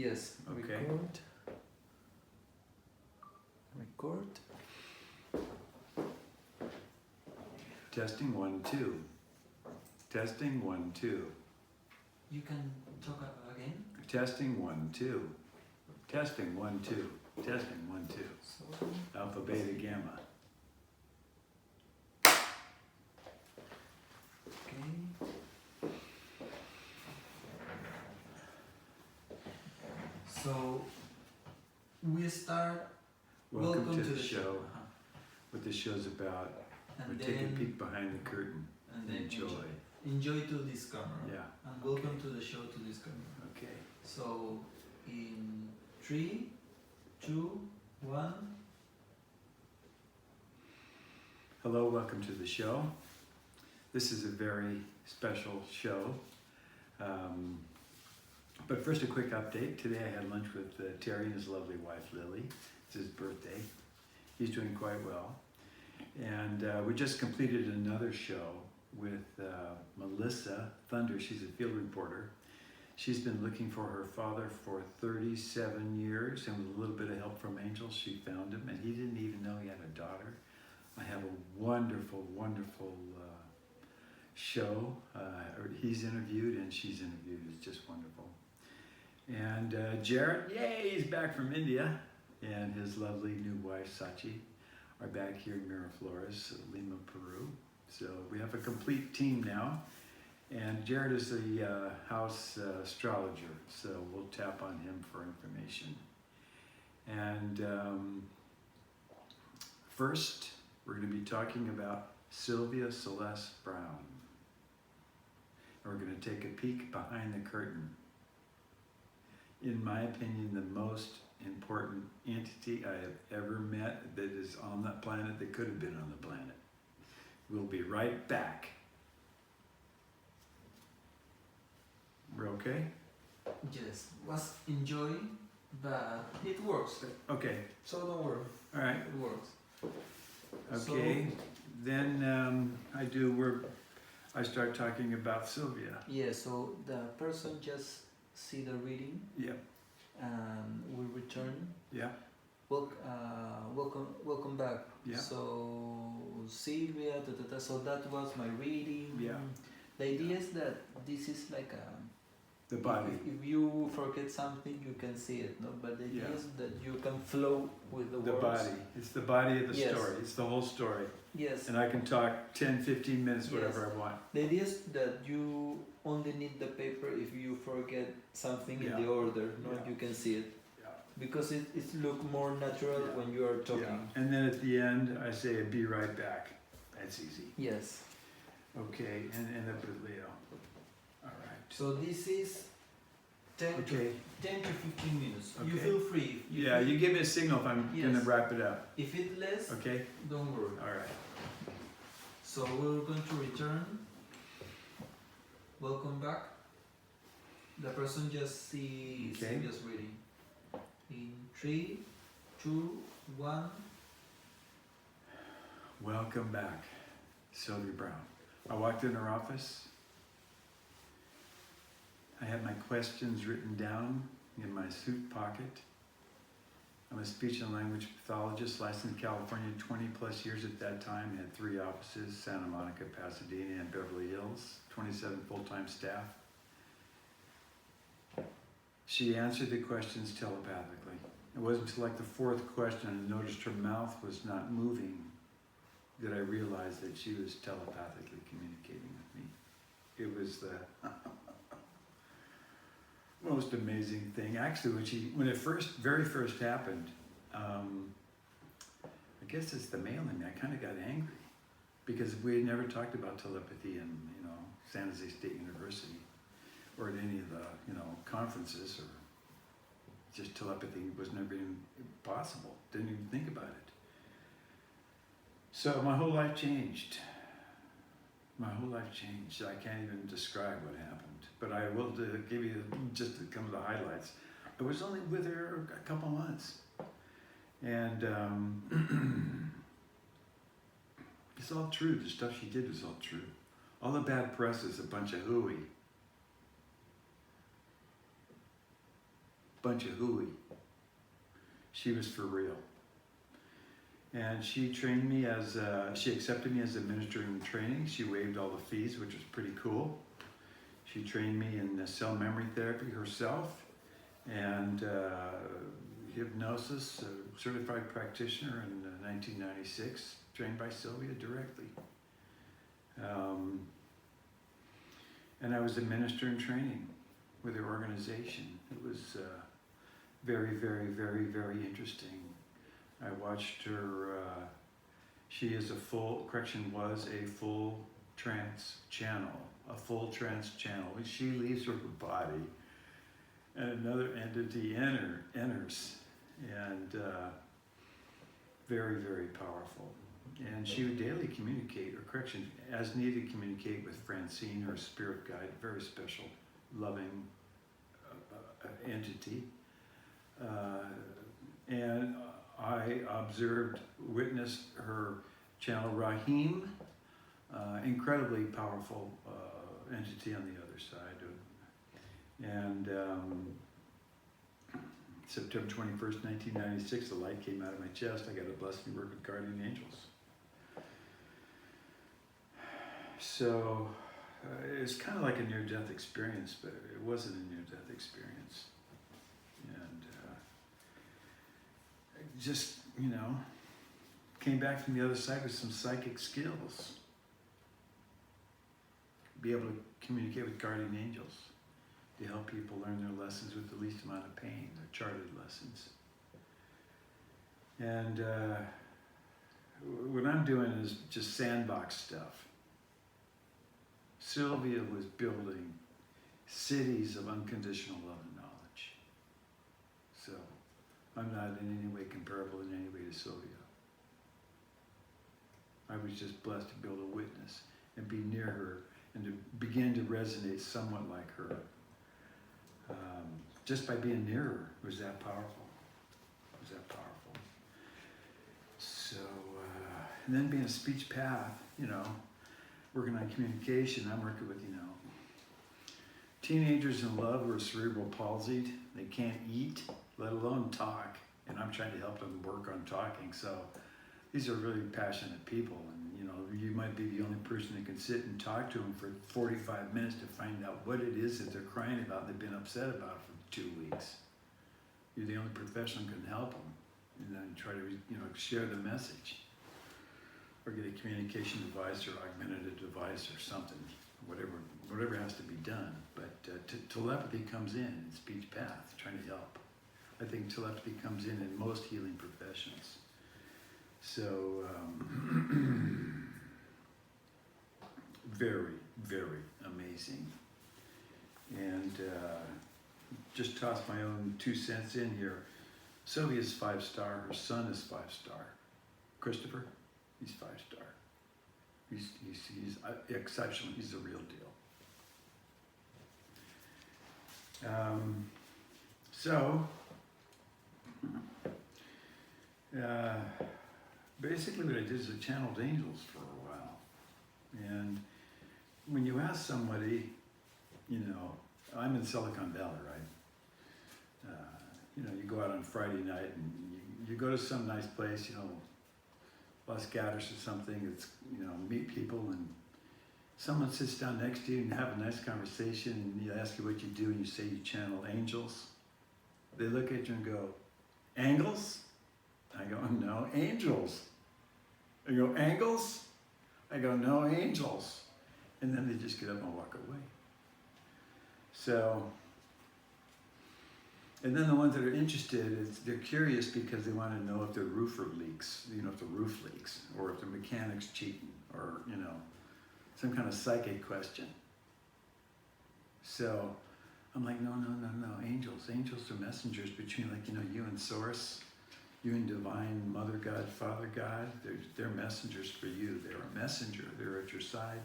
Yes. Okay. Record. Testing 1, 2. Testing 1, 2. You can talk again. Testing 1, 2. Testing 1, 2. Testing 1, 2. So, Alpha, beta, gamma. okay. So we start. Welcome to the show. Uh-huh. What this show's about. And We're then, taking a peek behind the curtain. and then Enjoy. enjoy to this camera. Yeah. And welcome to the show to this camera. Okay. So in 3, 2, 1. Hello, welcome to the show. This is a very special show. But first, a quick update. Today I had lunch with Terry and his lovely wife, Lily. It's his birthday. He's doing quite well. And we just completed another show with Melissa Thunder. She's a field reporter. She's been looking for her father for 37 years, and with a little bit of help from Angel, she found him, and he didn't even know he had a daughter. I have a wonderful, wonderful show. He's interviewed and she's interviewed. It's just wonderful. And Jarrett, yay, he's back from India, and his lovely new wife, Sachi, are back here in Miraflores, Lima, Peru. So we have a complete team now. And Jared is the house astrologer, so we'll tap on him for information. And first, we're going to be talking about Sylvia Celeste Brown. And we're going to take a peek behind the curtain. In my opinion, the most important entity I have ever met that is on that planet, that could have been on the planet. We'll be right back. We're okay? Yes, was enjoy, but it works. Okay, So don't worry, all right. it works. Okay, then I start talking about Sylvia. Yeah, so the person just see the reading Yep, and we return. yeah, Welcome back. Yeah. So Sylvia, so that was my reading. Yeah. The idea is that this is like the body. If you forget something, you can see it, no? But the idea Yeah. is that you can flow with the The words. body. It's the body of the Yes. story. It's the whole story. Yes. And I can talk 10, 15 minutes, Yes. whatever I want. The idea is that you only need the paper if you forget something Yeah. in the order, no? Yeah. You can see it. Yeah. Because it look more natural Yeah. when you are talking. Yeah. And then at the end, I say, be right back. That's easy. Yes. Okay, and end up with Leo. All right. So this is 10 Okay. to 15 minutes. You Okay. feel free. Yeah, you give me a signal if I'm Yes. gonna wrap it up. If it's less, Okay? don't worry. All right. So we're going to return. Welcome back. The person just sees Okay. just reading. In 3, 2, 1. Welcome back, Sylvia Brown. I walked in her office. I had my questions written down in my suit pocket. I'm a speech and language pathologist, licensed in California, 20 plus years at that time. Had 3 offices, Santa Monica, Pasadena, and Beverly Hills, 27 full-time staff. She answered the questions telepathically. It wasn't until like the 4th question and noticed her mouth was not moving that I realized that she was telepathically communicating with me. It was the most amazing thing. Actually, when it very first happened, I guess it's the male in me. I kind of got angry because we had never talked about telepathy in San Jose State University or at any of the conferences, or just telepathy was never even possible. Didn't even think about it. So my whole life changed. My whole life changed. I can't even describe what happened, but I will give you just some of the highlights. I was only with her a couple months, and it's all true. The stuff she did was all true. All the bad press is a bunch of hooey. bunch of hooey. She was for real. And she trained me she accepted me as a minister in training. She waived all the fees, which was pretty cool. She trained me in cell memory therapy herself and hypnosis, a certified practitioner in 1996, trained by Sylvia directly. And I was a minister in training with her organization. It was very, very, very, very interesting. I watched her, she is was a full trance channel, She leaves her body and another entity enters, and very, very powerful. And she would daily communicate, as needed, communicate with Francine, her spirit guide, very special, loving entity. And I witnessed her channel Rahim, incredibly powerful entity on the other side. And September 21st, 1996, the light came out of my chest. I got a blessing to work with guardian angels. So it's kind of like a near-death experience, but it wasn't a near-death experience. And just, came back from the other side with some psychic skills. Be able to communicate with guardian angels to help people learn their lessons with the least amount of pain, their charted lessons. And what I'm doing is just sandbox stuff. Sylvia was building cities of unconditional love and knowledge. So I'm not in any way comparable in any way to Sylvia. I was just blessed to be able to witness and be near her and to begin to resonate somewhat like her. Just by being near her was that powerful. So, and then being a speech path, working on communication, I'm working with, teenagers in love who are cerebral palsied. They can't eat, let alone talk. And I'm trying to help them work on talking. So these are really passionate people. And, you might be the only person that can sit and talk to them for 45 minutes to find out what it is that they're crying about, they've been upset about for 2 weeks. You're the only professional who can help them. And then try to, share the message. Or get a communication device or augmentative device or something, whatever has to be done. But telepathy comes in speech path, trying to help. I think telepathy comes in most healing professions. So, very, very amazing. And just toss my own 2 cents in here. Sylvia's 5-star, her son is 5-star. Christopher, he's 5-star. He's exceptional, he's the real deal. Basically what I did is I channeled angels for a while. And when you ask somebody, I'm in Silicon Valley, right? You go out on Friday night and you go to some nice place, Los Gatos or something, it's, meet people and someone sits down next to you and have a nice conversation and you ask you what you do and you say you channel angels. They look at you and go, angles? I go, no, angels. They go, angles? I go, no, angels. And then they just get up and walk away. So, and then the ones that are interested, they're curious because they want to know if their roofer leaks, if the roof leaks, or if the mechanic's cheating, or, some kind of psychic question. So I'm like, no, angels. Angels are messengers between, you and Source, you and Divine Mother God, Father God. They're messengers for you. They're a messenger. They're at your side.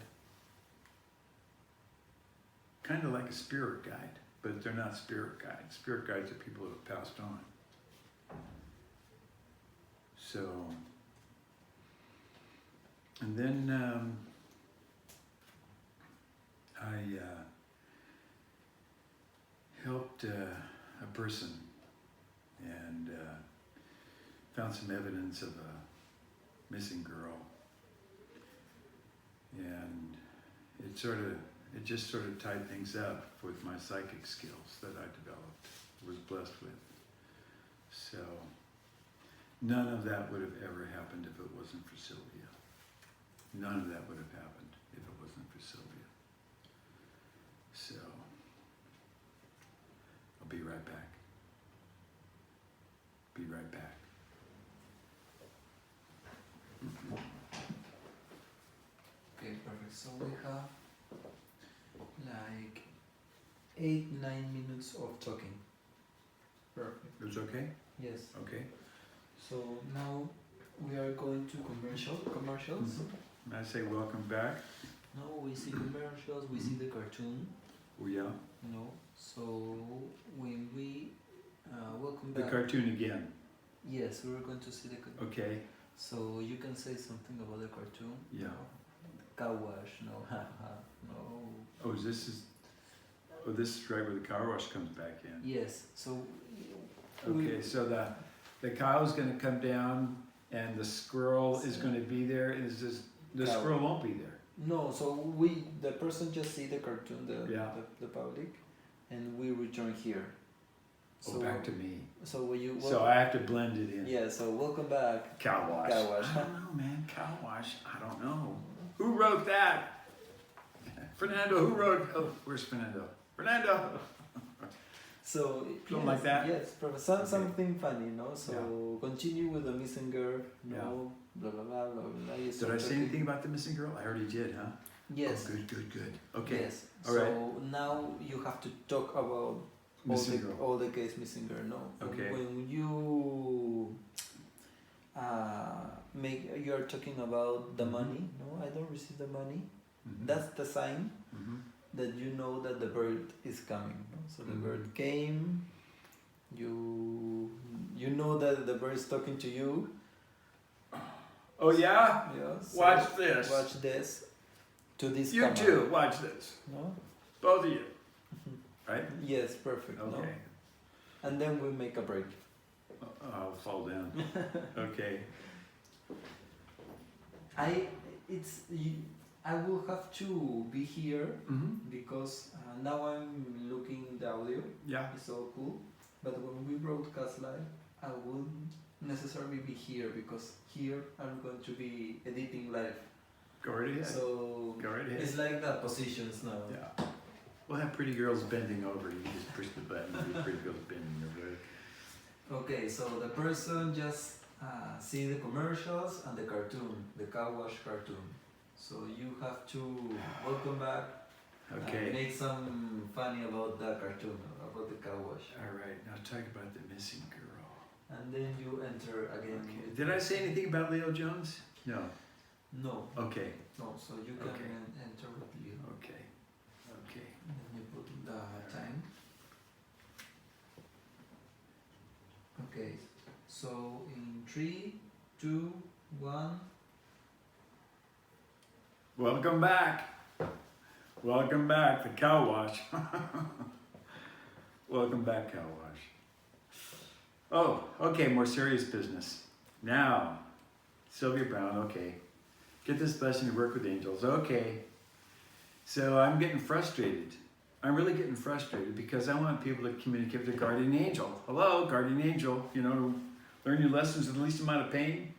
Kind of like a spirit guide. But they're not spirit guides. Spirit guides are people who have passed on. So, and then I helped a person found some evidence of a missing girl, and it just sort of tied things up with my psychic skills that I developed, was blessed with. So none of that would have ever happened if it wasn't for Sylvia. None of that would have happened if it wasn't for Sylvia. So I'll be right back. Be right back. Okay, perfect. So we have like 8-9 minutes of talking. Perfect. It's okay? Yes. Okay. So now we are going to commercials. And I say welcome back. Now we see commercials, we see the cartoon, Oh yeah. you know. So when we welcome The back. cartoon again. Yes, we are going to see the cartoon. Okay. So you can say something about the cartoon. Yeah. Car wash, no, haha, no. Oh, this is right where the car wash comes back in. Yes. So. Okay, so the cow's gonna come down and the squirrel is gonna be there. Is this the Cow. squirrel won't be there? No, so the person just see the cartoon, the public, and we return here. So back to me. So when you So I have to blend it in. yeah, so welcome back. Cow wash. Cow wash. I don't know, man. Cow wash. I don't know. Who wrote that? Fernando. Who wrote? Oh, where's Fernando? Fernando. So Something like that? Yes, perfect. Something funny, no? So continue with the missing girl, no, blah blah blah blah blah. You Did start I say talking. anything about the missing girl? I already did, huh? Yes. Oh, good. Okay. Yes. All so right. now you have to talk about Missing girl. all the case missing girl, no? Okay. When you you are talking about the money, no? I don't receive the money. Mhm. That's the sign Mhm. that you know that the bird is coming. No? So the Mhm. bird came. You know that the bird is talking to you. Oh yeah. Yeah. So Watch this. Watch this. To this. You camera, too. Watch this. No. Both of you. Right. Yes. Perfect. No? Okay. And then we make a break. I'll fall down. Okay. I will have to be here Mm-hmm. because now I'm looking the audio. Yeah. It's so cool. But when we broadcast live, I wouldn't necessarily be here because here I'm going to be editing live. Go right ahead. So Go right ahead. it's like the positions now. Yeah. We'll have pretty girls bending over. You just push the button. And pretty girls bending over. Okay, so the person just see the commercials and the cartoon, the car wash cartoon. So you have to welcome back. Okay. Make some funny about the cartoon, about the car wash. All right. Now talk about the missing girl. And then you enter again. Okay. with- Did I say anything about Leo Jones? No. No, Okay. no. So you can Okay. enter with you. Okay. Okay. And then you put the time. Okay. So in 3, 2, 1. Welcome back. Welcome back, the cow wash. Welcome back, cow wash. Oh, okay, more serious business. Now, Sylvia Brown, okay. Get this blessing to work with angels, okay. So I'm getting frustrated. I'm really getting frustrated because I want people to communicate with their guardian angel. Hello, guardian angel, you know, learn your lessons with the least amount of pain.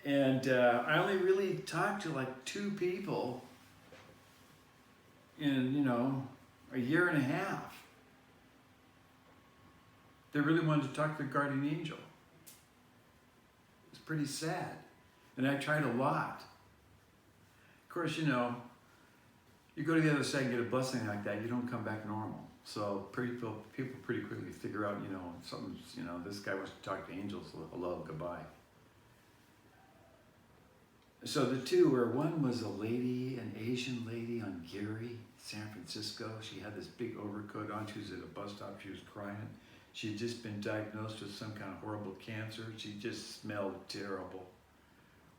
And I only really talked to like 2 people in, you know, a year and a half. They really wanted to talk to their guardian angel. It's pretty sad. And I tried a lot. Of course, you know, you go to the other side and get a blessing like that, you don't come back normal. So people pretty quickly figure out, you know, something's, you know, this guy wants to talk to angels, hello, goodbye. So the 2 were, one was a lady, an Asian lady on Geary, San Francisco. She had this big overcoat on. She was at a bus stop. She was crying. She had just been diagnosed with some kind of horrible cancer. She just smelled terrible.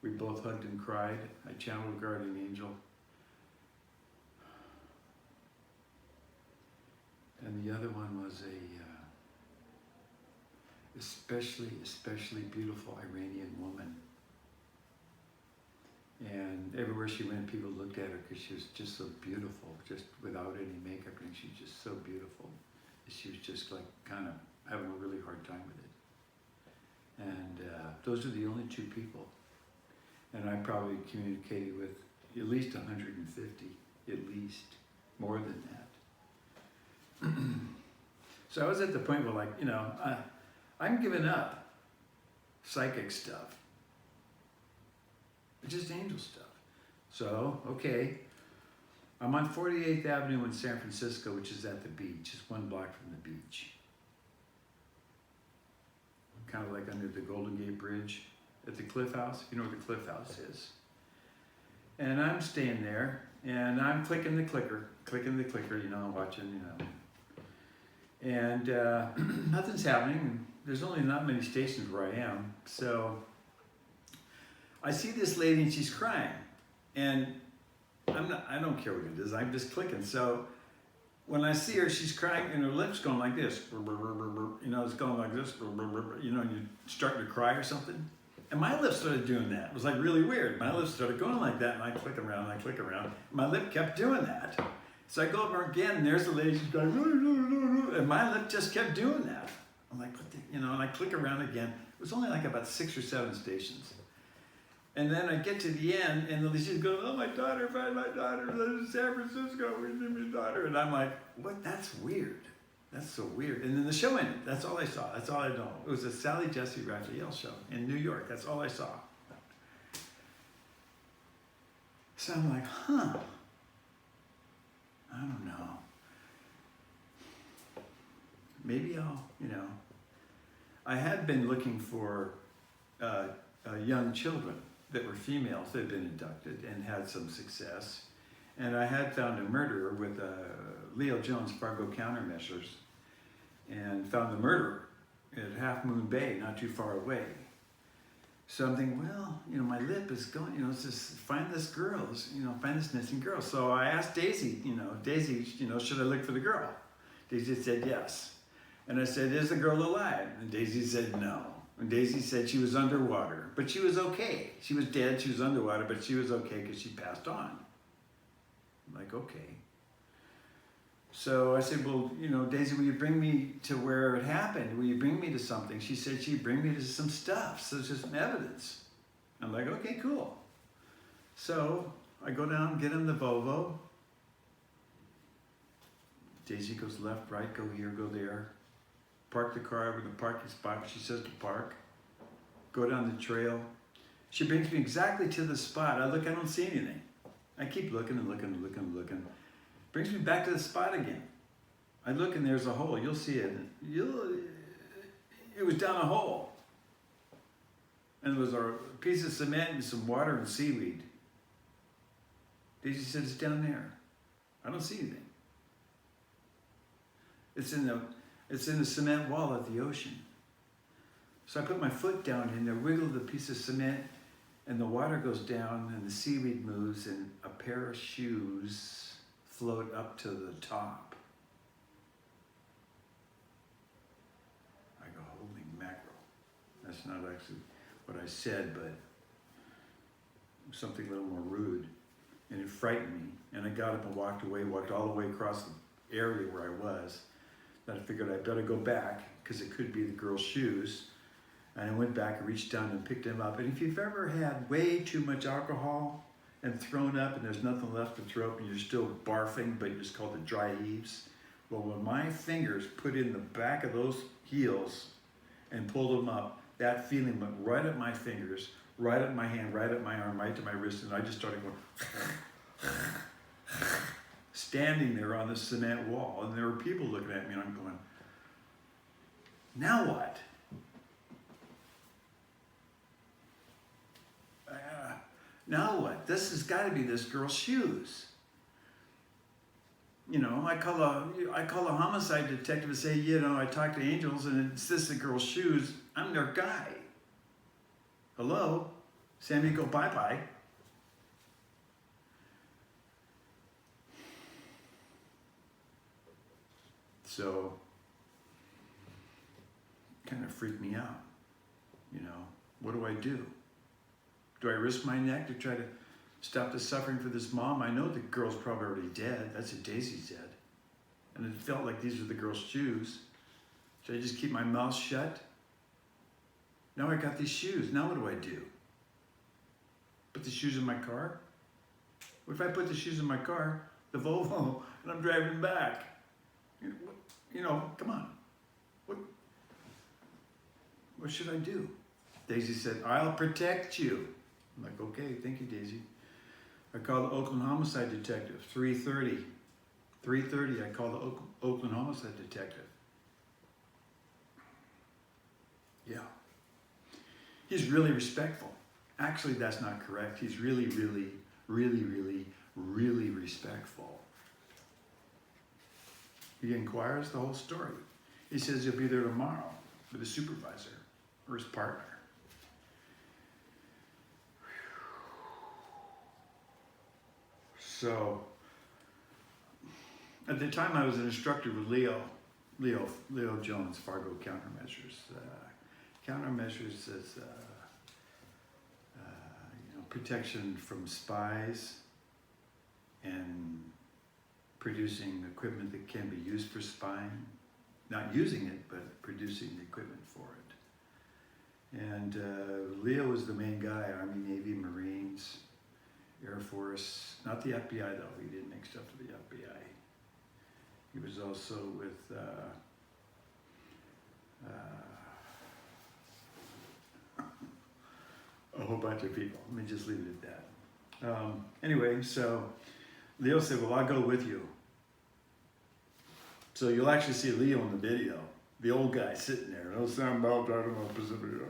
We both hugged and cried. I channeled a guardian angel. And the other one was especially beautiful Iranian woman. And everywhere she went, people looked at her because she was just so beautiful, just without any makeup, and she was just so beautiful. She was just like kind of having a really hard time with it. And those are the only two people. And I probably communicated with at least 150, at least, more than that. So I was at the point where, like, you know, I'm giving up psychic stuff. It's just angel stuff. So, okay, I'm on 48th Avenue in San Francisco, which is at the beach, just 1 block from the beach. Kind of like under the Golden Gate Bridge at the Cliff House, if you know where the Cliff House is. And I'm staying there, and I'm clicking the clicker, you know, watching, you know. And nothing's happening. There's only not many stations where I am. So I see this lady and she's crying. And I don't care what it is, I'm just clicking. So when I see her, she's crying and her lips going like this. You know, it's going like this. You know, you starting to cry or something. And my lips started doing that. It was like really weird. My lips started going like that, and I click around, and I click around. My lip kept doing that. So I go over again, and there's the lady, she's going, and my lip just kept doing that. I'm like, what the, you know, and I click around again. It was only like about 6 or 7 stations. And then I get to the end, and she's going, oh, my daughter, find my daughter, in San Francisco, we need my daughter. And I'm like, what? That's weird. That's so weird. And then the show ended. That's all I saw. That's all I know. It was a Sally Jesse Raphael show in New York. That's all I saw. So I'm like, huh. I don't know. Maybe I'll, you know. I had been looking for young children that were females that had been inducted and had some success. And I had found a murderer with Leo Jones, Fargo Countermeasures, and found the murderer at Half Moon Bay, not too far away. So I'm thinking, well, you know, my lip is going, you know, it's just find this girl, you know, find this missing girl. So I asked Daisy, you know, should I look for the girl? Daisy said yes. And I said, is the girl alive? And Daisy said no. And Daisy said she was underwater, but she was okay. She was dead, she was underwater, but she was okay because she passed on. I'm like, okay. So I said, well, you know, Daisy, will you bring me to where it happened? Will you bring me to something? She said she'd bring me to some stuff, so it's just some evidence. I'm like, okay, cool. So I go down, get in the Volvo. Daisy goes left, right, go here, go there. Park the car over the parking spot where she says to park. Go down the trail. She brings me exactly to the spot. I look, I don't see anything. I keep looking and looking and looking and looking. Brings me back to the spot again. I look and there's a hole. You'll see it. It was down a hole. And there was a piece of cement and some water and seaweed. Daisy said, it's down there. I don't see anything. It's in the cement wall of the ocean. So I put my foot down in there, wiggle the piece of cement, and the water goes down and the seaweed moves and a pair of shoes float up to the top. I go, holy mackerel. That's not actually what I said, but something a little more rude. And it frightened me. And I got up and walked away, walked all the way across the area where I was. Then I figured I'd better go back because it could be the girl's shoes. And I went back and reached down and picked them up. And if you've ever had way too much alcohol and thrown up and there's nothing left to throw up and you're still barfing, but it's called the dry heaves. Well, when my fingers put in the back of those heels and pulled them up, that feeling went right at my fingers, right at my hand, right at my arm, right to my wrist, and I just started going, standing there on the cement wall. And there were people looking at me and I'm going, now what? Now what? This has got to be this girl's shoes. You know, I call a homicide detective and say, you know, I talked to angels and it's this the girl's shoes. I'm their guy. Hello? Sammy, go bye-bye. So, kind of freaked me out. You know, what do I do? Do I risk my neck to try to stop the suffering for this mom? I know the girl's probably already dead. That's what Daisy said. And it felt like these were the girl's shoes. Should I just keep my mouth shut? Now I got these shoes. Now what do I do? Put the shoes in my car? What if I put the shoes in my car, the Volvo, and I'm driving back? You know, come on. What should I do? Daisy said, I'll protect you. I'm like, okay, thank you, Daisy. I called the Oakland homicide detective, 3:30. 3:30, I called the Oakland homicide detective. Yeah. He's really respectful. Actually, that's not correct. He's really respectful. He inquires the whole story. He says he'll be there tomorrow with his supervisor or his partner. So, at the time I was an instructor with Leo Jones, Fargo Countermeasures. Countermeasures is protection from spies and producing equipment that can be used for spying. Not using it, but producing the equipment for it. And Leo was the main guy, Army, Navy, Marines, Air Force, not the FBI though, he didn't make stuff for the FBI. He was also with a whole bunch of people. Let me just leave it at that. Anyway, so Leo said, well, I'll go with you. So you'll actually see Leo in the video, the old guy sitting there, no sound belt driving on Pacific River.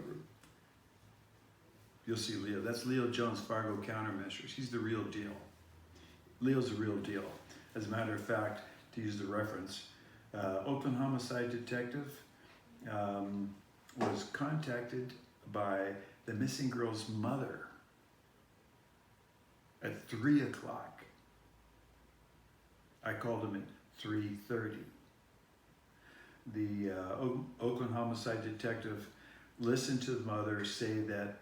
You'll see Leo. That's Leo Jones, Fargo Countermeasures. He's the real deal. Leo's the real deal. As a matter of fact, to use the reference, Oakland homicide detective was contacted by the missing girl's mother at 3 o'clock. I called him at 3:30. The Oakland homicide detective listened to the mother say that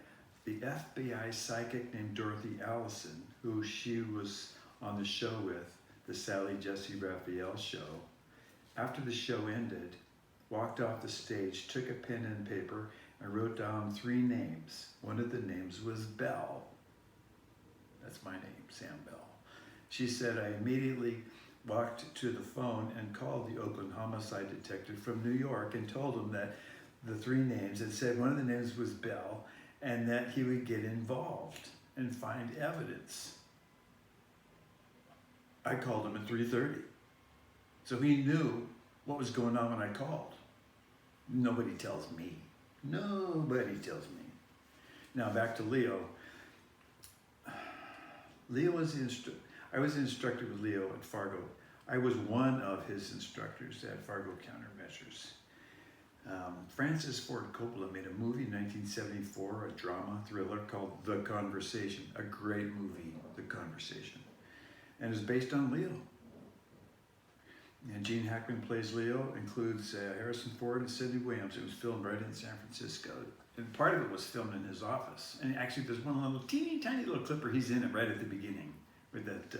the FBI psychic named Dorothy Allison, who she was on the show with, the Sally Jesse Raphael show, after the show ended, walked off the stage, took a pen and paper, and wrote down 3 names. One of the names was Bell. That's my name, Sam Bell. She said, I immediately walked to the phone and called the Oakland homicide detective from New York and told him that the 3 names, and said one of the names was Bell, and that he would get involved and find evidence. I called him at 3:30. So he knew what was going on when I called. Nobody tells me. Nobody tells me. Now back to Leo. Leo was I was an instructor with Leo at Fargo. I was one of his instructors at Fargo Countermeasures. Francis Ford Coppola made a movie in 1974, a drama thriller called The Conversation. A great movie, The Conversation. And it's based on Leo. And Gene Hackman plays Leo, includes Harrison Ford and Sidney Williams. It was filmed right in San Francisco. And part of it was filmed in his office. And actually there's one little teeny tiny little clip where he's in it right at the beginning, where that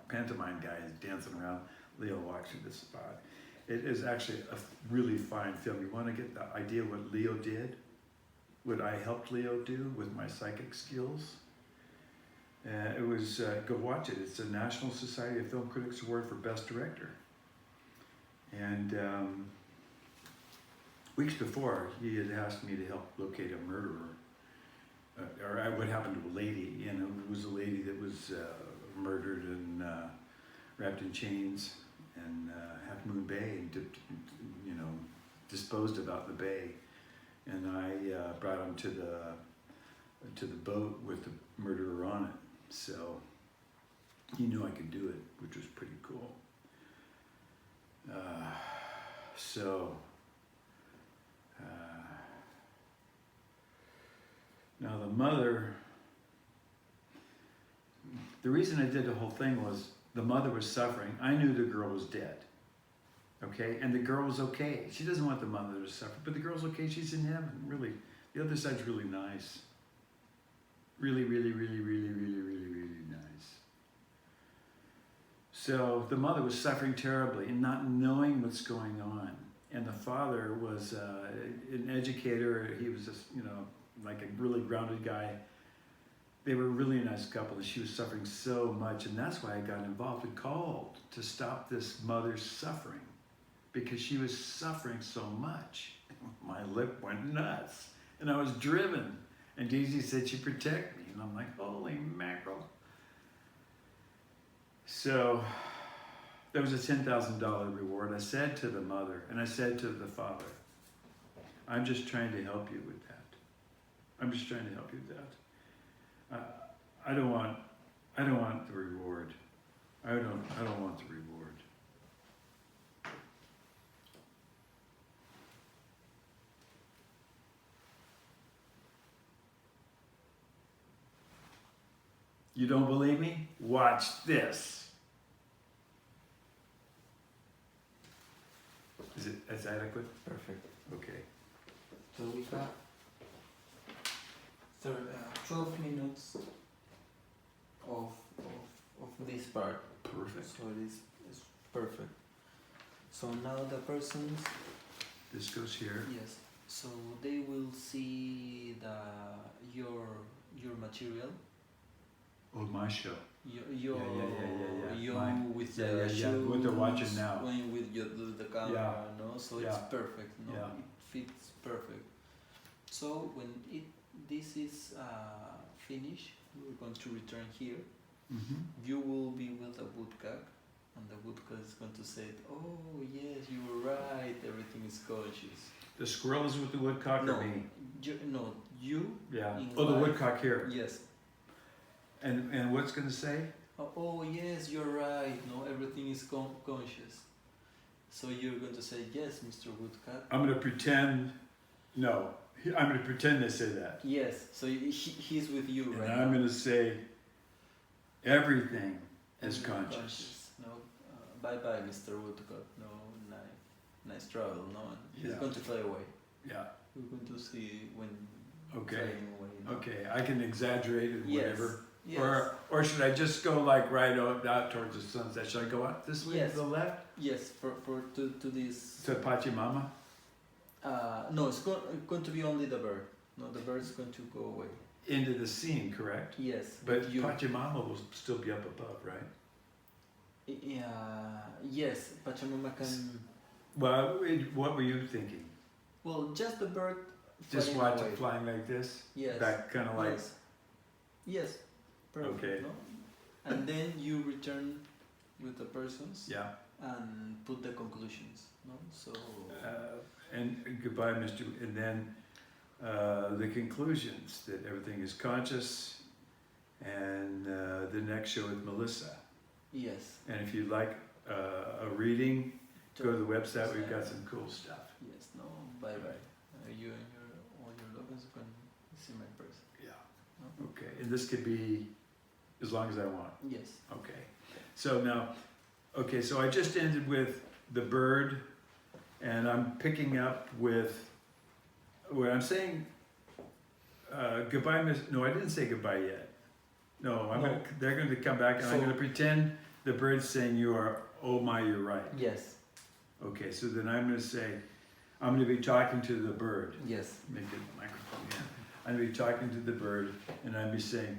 pantomime guy is dancing around. Leo walks through this spot. It is actually a really fine film. You want to get the idea of what Leo did, what I helped Leo do with my psychic skills. It was, go watch it. It's a National Society of Film Critics Award for Best Director. And weeks before, he had asked me to help locate a murderer. Or what happened to a lady, you know, it was a lady that was murdered and wrapped in chains in Half Moon Bay and disposed of out in the bay. And I brought him to the boat with the murderer on it. So he knew I could do it, which was pretty cool. Now the mother, the reason I did the whole thing was the mother was suffering. I knew the girl was dead. Okay, and the girl was okay. She doesn't want the mother to suffer, but the girl's okay. She's in heaven. Really, the other side's really nice. Really, really, really, really, really, really, really nice. So the mother was suffering terribly and not knowing what's going on, and the father was an educator. He was just, like a really grounded guy. They were a really nice couple, and she was suffering so much, and that's why I got involved and called to stop this mother's suffering, because she was suffering so much. My lip went nuts, and I was driven. And Daisy said she'd protect me, and I'm like, holy mackerel. So there was a $10,000 reward. I said to the mother, and I said to the father, I'm just trying to help you with that. I'm just trying to help you with that. I don't want the reward. I don't want the reward. You don't believe me? Watch this. Is it as adequate? Perfect. Okay. So we got 12 minutes of this part. Perfect. So it's perfect. So now the persons, This goes here. yes. So they will see your material. Oh, my show. Your Yeah. you Mine. with Yeah, the yeah. shoes, What they're watching now. when with the camera, Yeah. no. So it's Yeah. perfect. No, Yeah. it fits perfect. So when this is finished, we're going to return here. Mm-hmm. You will be with the woodcock, and the woodcock is going to say, "Oh yes, you were right. Everything is gorgeous." The squirrel is with the woodcock No, or me? you. Yeah. In Oh, the life. woodcock here. Yes. And what's going to say? Oh yes, you're right. No, everything is conscious. So you're going to say, "Yes, Mr. Woodcock." I'm going to pretend. No. I'm going to pretend they say that. Yes. So he's with you And right I'm now. going to say everything is conscious. No. Bye bye, Mr. Woodcock. No, nice travel. No, and he's Yeah. going to fly away. Yeah. We're going to see when Okay. flying away. No? Okay. I can exaggerate it, Yes. whatever. Yes. Or should I just go like right out towards the sunset? Should I go out this way Yes. to the left? Yes. To this. To Pachamama? No, it's going to be only the bird. No, the bird's going to go away. Into the scene, correct? Yes. But you. Pachamama will still be up above, right? Yes, Pachamama can. Well, what were you thinking? Well, just the bird. Just flying watch away. it flying like this? Yes. Back kind of like, Yes. Yes. Perfect. Okay. No? And then you return with the persons yeah. and put the conclusions. No. So. And goodbye, Mr. And then the conclusions that everything is conscious, and the next show with Melissa. Yes. And if you'd like a reading, go to the website. We've got some cool stuff. Yes. No. Bye bye. You and all your loved ones can see my person. Yeah. No? Okay. And this could be as long as I want. Yes. Okay. So now, okay. So I just ended with the bird, and I'm picking up with where I'm saying goodbye, Miss. No, I didn't say goodbye yet. No, No. They're going to come back, and I'm So- going to pretend the bird's saying you are. Oh my, you're right. Yes. Okay. So then I'm going to say, I'm going to be talking to the bird. Yes. Make the microphone here. I'm going to be talking to the bird, and I'm be saying,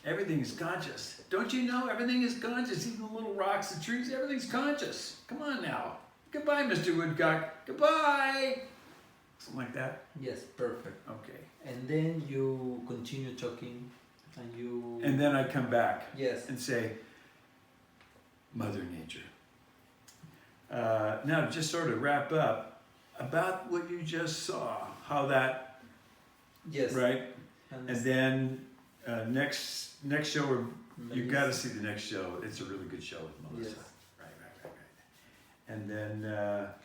everything is conscious. Don't you know everything is conscious? Even the little rocks, the trees, everything's conscious. Come on now. Goodbye, Mr. Woodcock. Goodbye. Something like that. Yes. Perfect. Okay. And then you continue talking, and you. And then I come back Yes. and say, Mother Nature. Now, to just sort of wrap up about what you just saw, how that, Yes. right? And And then next show, you've Melissa. got to see the next show. It's a really good show with Melissa. Yes. Right. And then,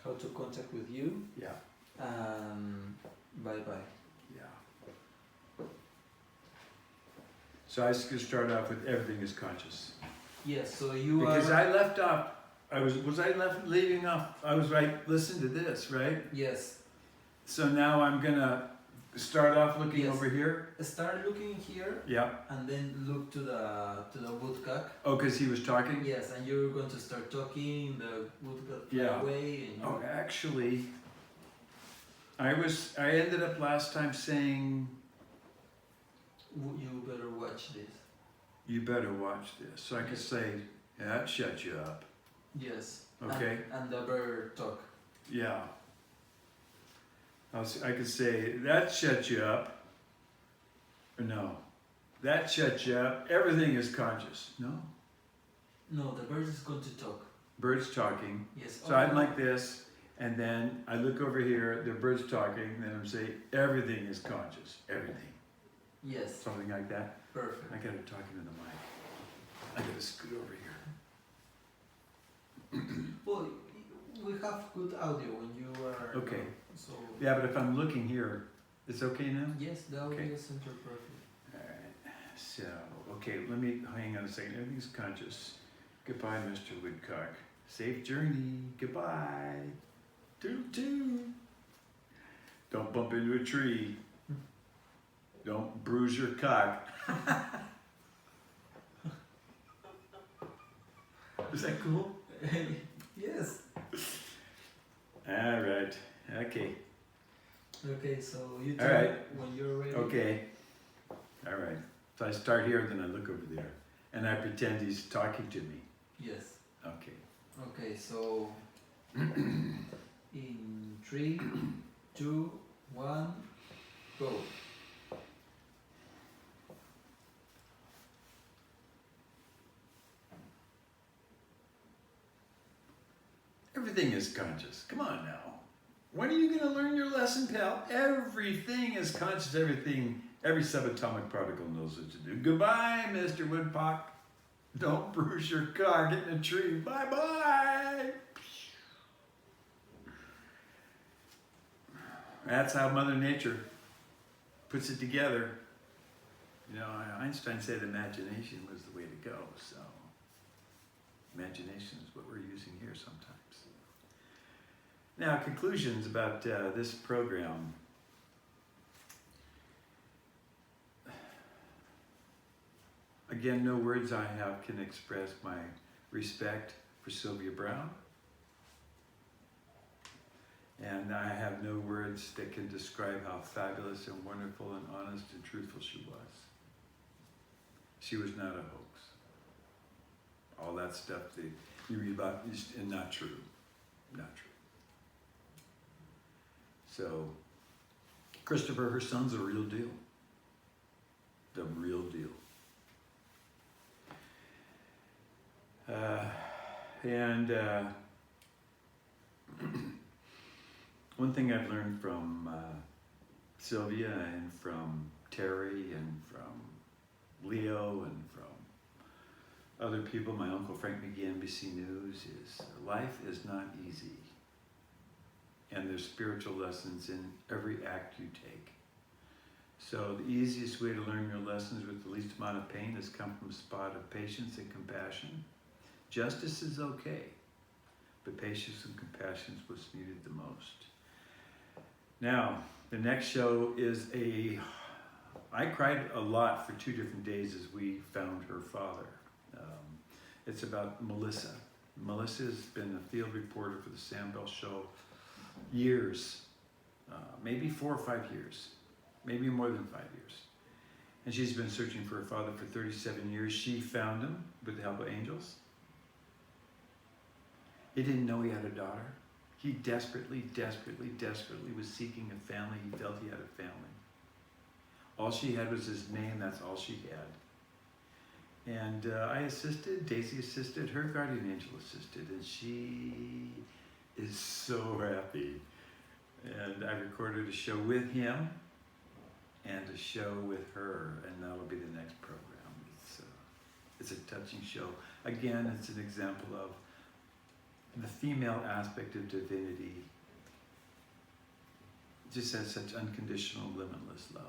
How to contact with you. yeah. Bye bye. Yeah. So I was going to start off with everything is conscious. Yes. So you Because are. I left off was I leaving off? I was right. Listen to this, right? Yes. So now I'm gonna start off looking Yes. over here. Start looking here Yeah. and then look to the woodcock. Oh, because he was talking. Yes, and you're going to start talking. The woodcock fly Yeah. away, and Oh, actually, I ended up last time saying you better watch this. you better watch this. So I could say that shut you up. Yes. Okay. And the bird talk. Yeah. I could say that shut you up. Or no, that shut you up. Everything is conscious. No, No, the bird is going to talk. bird's talking. Yes. So I'm like this, and then I look over here. The bird's talking. And then I'm saying everything is conscious. Everything. Yes. Something like that. Perfect. I got to talk into the mic. I got to scoot over here. Well, we have good audio when you are. Okay. So. Yeah, but if I'm looking here, it's okay now? Yes, the audio Okay. is center perfect. Alright, so, okay, let me, hang on a second, everything's conscious. Goodbye, Mr. Woodcock. Safe journey, goodbye. Toot. Don't bump into a tree. Don't bruise your cock. Is that cool? Yes. Alright, okay. Okay, so you All tell right. me when you're ready. Okay. All right. So I start here, then I look over there, and I pretend he's talking to me. Yes. Okay. Okay, so in 3, 2, 1, go. Everything is conscious. Come on now. When are you going to learn your lesson, pal? Everything is conscious. Everything, every subatomic particle knows what to do. Goodbye, Mr. Woodcock. Don't bruise your car getting a tree. Bye-bye. That's how Mother Nature puts it together. You know, Einstein said imagination was the way to go, so imagination is what we're using here sometimes. Now, conclusions about this program. Again, no words I have can express my respect for Sylvia Browne. And I have no words that can describe how fabulous and wonderful and honest and truthful she was. She was not a hoax. All that stuff that you read about is not true. Not true. So, Christopher, her son's a real deal. The real deal. One thing I've learned from Sylvia and from Terry and from Leo and from other people, my Uncle Frank McGee, NBC News, is life is not easy. And there's spiritual lessons in every act you take. So the easiest way to learn your lessons with the least amount of pain has come from a spot of patience and compassion. Justice is okay, but patience and compassion is what's needed the most. Now, the next show is I cried a lot for 2 different days as we found her father. It's about Melissa. Melissa has been a field reporter for the Sam Bell Show years, maybe 4 or 5 years, maybe more than 5 years. And she's been searching for her father for 37 years. She found him with the help of angels. He didn't know he had a daughter. He desperately was seeking a family. He felt he had a family. All she had was his name, that's all she had. And I assisted, Daisy assisted, her guardian angel assisted, and she is so happy. And I recorded a show with him and a show with her, and that'll be the next program. It's a touching show. Again, it's an example of the female aspect of divinity. Just has such unconditional, limitless love.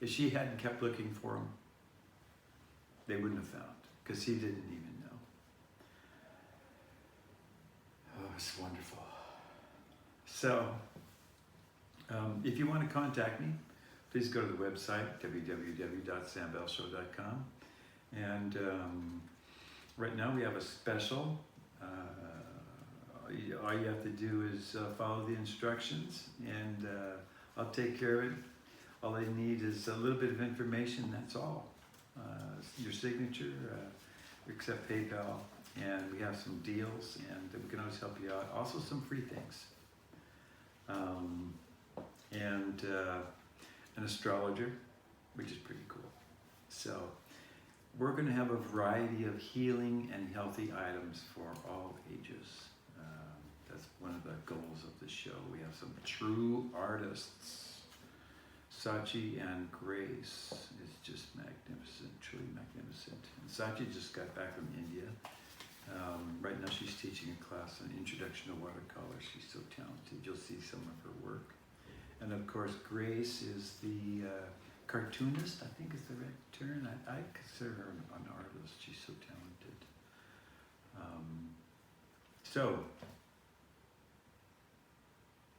If she hadn't kept looking for him, they wouldn't have found, because he didn't even know. it's wonderful. So, if you want to contact me, please go to the website, www.sambelshow.com. And right now we have a special. All you have to do is follow the instructions, and I'll take care of it. All I need is a little bit of information, that's all. Your signature, we accept PayPal, and we have some deals, and we can always help you out. Also some free things. And an astrologer, which is pretty cool. So we're going to have a variety of healing and healthy items for all ages. That's one of the goals of the show. We have some true artists. Sachi and Grace is just magnificent, truly magnificent. And Sachi just got back from India. Right now she's teaching a class on Introduction to Watercolor. She's so talented. You'll see some of her work. And of course, Grace is the cartoonist, I think is the right term. I consider her an artist. She's so talented. So,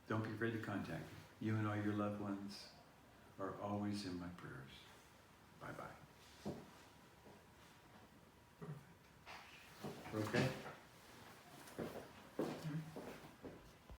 don't be afraid to contact me. You and all your loved ones are always in my prayers. Bye-bye.